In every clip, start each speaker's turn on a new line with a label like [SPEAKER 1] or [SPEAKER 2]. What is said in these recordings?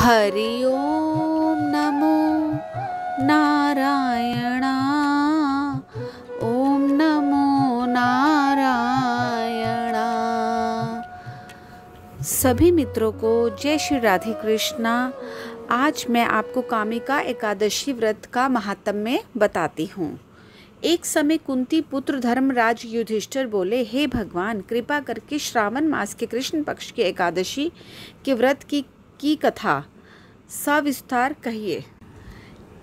[SPEAKER 1] हरि ओम नमो नारायण। ओम नमो नारायण। सभी मित्रों को जय श्री राधे कृष्णा। आज मैं आपको कामिका एकादशी व्रत का महात्म्य बताती हूँ। एक समय कुंती पुत्र धर्मराज युधिष्ठिर बोले, हे भगवान, कृपा करके श्रावण मास के कृष्ण पक्ष की एकादशी के व्रत की कथा सविस्तार कहिए।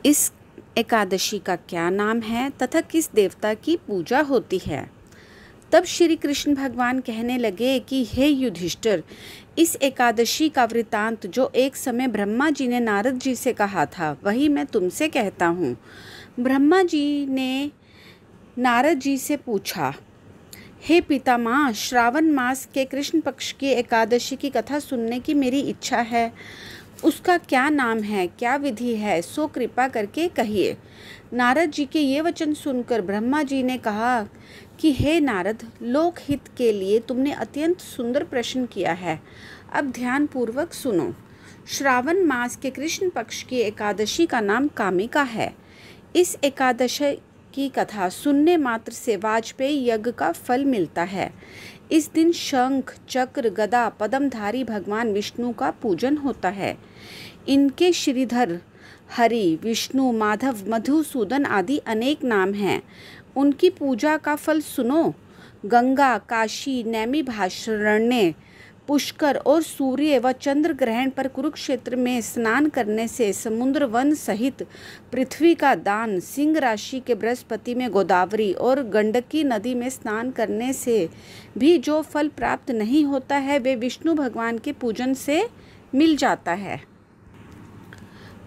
[SPEAKER 1] इस एकादशी का क्या नाम है तथा किस देवता की पूजा होती है। तब श्री कृष्ण भगवान कहने लगे कि हे युधिष्ठिर, इस एकादशी का वृतांत जो एक समय ब्रह्मा जी ने नारद जी से कहा था, वही मैं तुमसे कहता हूँ। ब्रह्मा जी ने नारद जी से पूछा, हे पितामह, श्रावण मास के कृष्ण पक्ष की एकादशी की कथा सुनने की मेरी इच्छा है। उसका क्या नाम है, क्या विधि है, सो कृपा करके कहिए। नारद जी के ये वचन सुनकर ब्रह्मा जी ने कहा कि हे नारद, लोक हित के लिए तुमने अत्यंत सुंदर प्रश्न किया है। अब ध्यान पूर्वक सुनो। श्रावण मास के कृष्ण पक्ष की एकादशी का नाम कामिका है। इस एकादशी की कथा सुनने मात्र से वाजपेयी यज्ञ का फल मिलता है। इस दिन शंख, चक्र, गदा, पद्मधारी भगवान विष्णु का पूजन होता है। इनके श्रीधर, हरि, विष्णु, माधव, मधुसूदन आदि अनेक नाम हैं। उनकी पूजा का फल सुनो। गंगा, काशी, नैमिषारण्य, पुष्कर और सूर्य व चंद्र ग्रहण पर कुरुक्षेत्र में स्नान करने से, समुद्र वन सहित पृथ्वी का दान, सिंह राशि के बृहस्पति में गोदावरी और गंडकी नदी में स्नान करने से भी जो फल प्राप्त नहीं होता है, वे विष्णु भगवान के पूजन से मिल जाता है।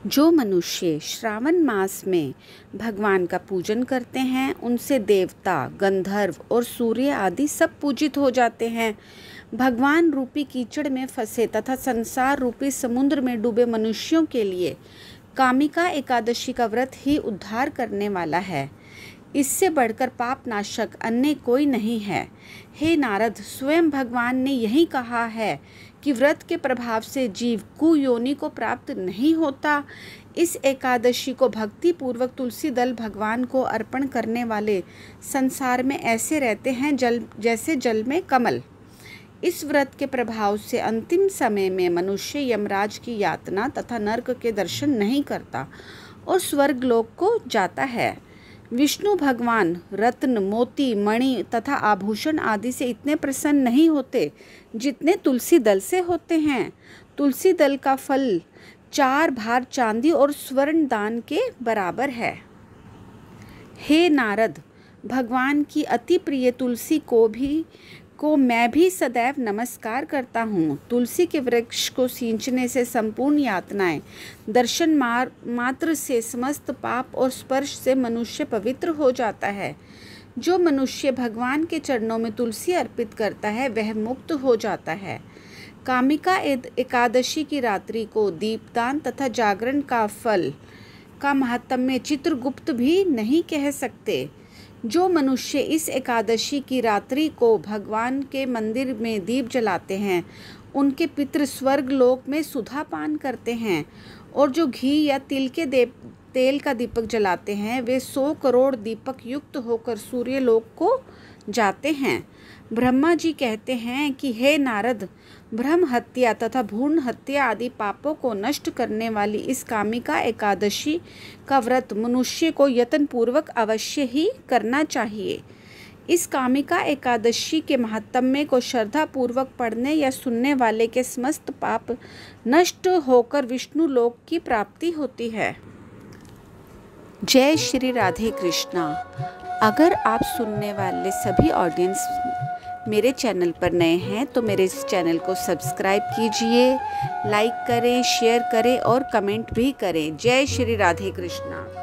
[SPEAKER 1] जो मनुष्य श्रावण मास में भगवान का पूजन करते हैं, उनसे देवता, गंधर्व और सूर्य आदि सब पूजित हो जाते हैं। भगवान रूपी कीचड़ में फंसे तथा संसार रूपी समुद्र में डूबे मनुष्यों के लिए कामिका एकादशी का व्रत ही उद्धार करने वाला है। इससे बढ़कर पाप नाशक अन्य कोई नहीं है। हे नारद, स्वयं भगवान ने यही कहा है कि व्रत के प्रभाव से जीव कुयोनि को प्राप्त नहीं होता। इस एकादशी को भक्ति पूर्वक तुलसी दल भगवान को अर्पण करने वाले संसार में ऐसे रहते हैं जैसे जल में कमल। इस व्रत के प्रभाव से अंतिम समय में मनुष्य यमराज की यातना तथा नरक के दर्शन नहीं करता और स्वर्ग लोक को जाता है। विष्णु भगवान रत्न, मोती, मणि तथा आभूषण आदि से इतने प्रसन्न नहीं होते जितने तुलसी दल से होते हैं। तुलसी दल का फल 4 भार चांदी और स्वर्ण दान के बराबर है। हे नारद, भगवान की अति प्रिय तुलसी को मैं भी सदैव नमस्कार करता हूँ। तुलसी के वृक्ष को सींचने से संपूर्ण यातनाएं, दर्शन मात्र से समस्त पाप और स्पर्श से मनुष्य पवित्र हो जाता है। जो मनुष्य भगवान के चरणों में तुलसी अर्पित करता है, वह मुक्त हो जाता है। कामिका एकादशी की रात्रि को दीपदान तथा जागरण का फल का महात्म्य चित्रगुप्त भी नहीं कह सकते। जो मनुष्य इस एकादशी की रात्रि को भगवान के मंदिर में दीप जलाते हैं, उनके पितृ स्वर्ग लोक में सुधा पान करते हैं। और जो घी या तिल के तेल का दीपक जलाते हैं, वे 100 करोड़ दीपक युक्त होकर सूर्य लोक को जाते हैं। ब्रह्मा जी कहते हैं कि हे नारद, ब्रह्म हत्या तथा भ्रूण हत्या आदि पापों को नष्ट करने वाली इस कामिका एकादशी का व्रत मनुष्य को यत्न पूर्वक अवश्य ही करना चाहिए। इस कामिका एकादशी के महात्म्य को श्रद्धा पूर्वक पढ़ने या सुनने वाले के समस्त पाप नष्ट होकर विष्णु लोक की प्राप्ति होती है। जय श्री राधे कृष्णा। अगर आप सुनने वाले सभी ऑडियंस मेरे चैनल पर नए हैं तो मेरे इस चैनल को सब्सक्राइब कीजिए, लाइक करें, शेयर करें और कमेंट भी करें। जय श्री राधे कृष्णा।